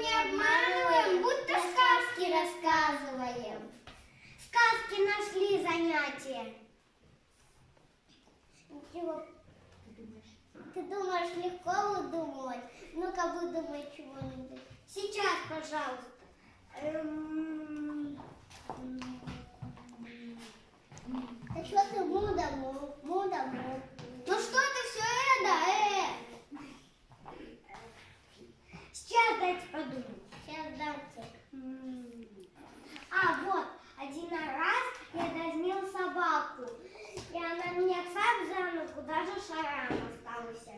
не обманываем, будто сказки рассказываем. Сказки нашли занятия. Чего? Ты думаешь, легко выдумывать? Ну-ка, выдумай чего-нибудь. Сейчас, пожалуйста. Да что ты мудому? Ну что ты все это? Сейчас дайте подумать. Сейчас дайте. А, вот, один раз я дразнил собаку, и она меня сам за ногу, даже шарам остался.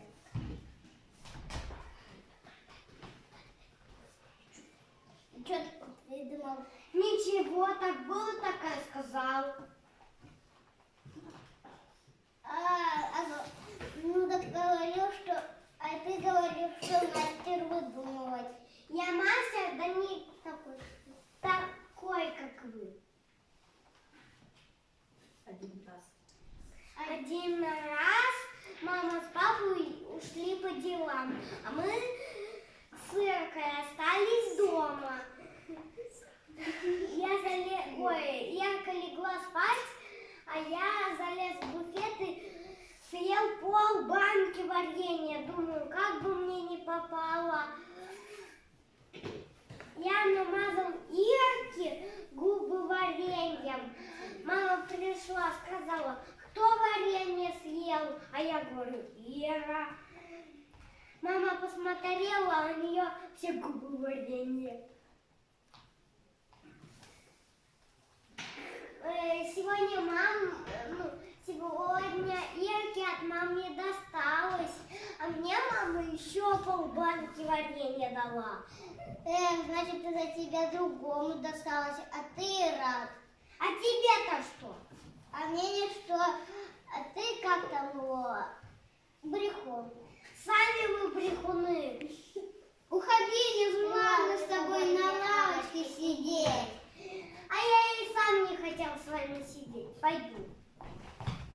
Что ты придумал? Ничего, так было, так и сказал. Ну так говорил, что... А ты говорил, что мастер выдумывать. Я мастер, да не такой, как вы. Один раз мама с папой ушли по делам, а мы с Иркой остались дома. Ирка легла спать, а я залез в буфет и съел пол-банки варенья. Думаю, как бы мне не попало. Я намазал Ирке губы вареньем. Мама пришла, сказала, кто варенье съел? А я говорю, Ира. Мама посмотрела, а у нее все губы варенья. Сегодня Ирке от мамы не досталось, а мне мама еще полбанки варенья дала. Значит, из-за тебя другому досталось, а ты рад. А тебе-то что? А мне ничто. А ты как там его? Брехун. Сами вы брехуны. Уходи, не желаю с тобой на лавочке сидеть. А я и сам не хотел с вами сидеть. Пойду.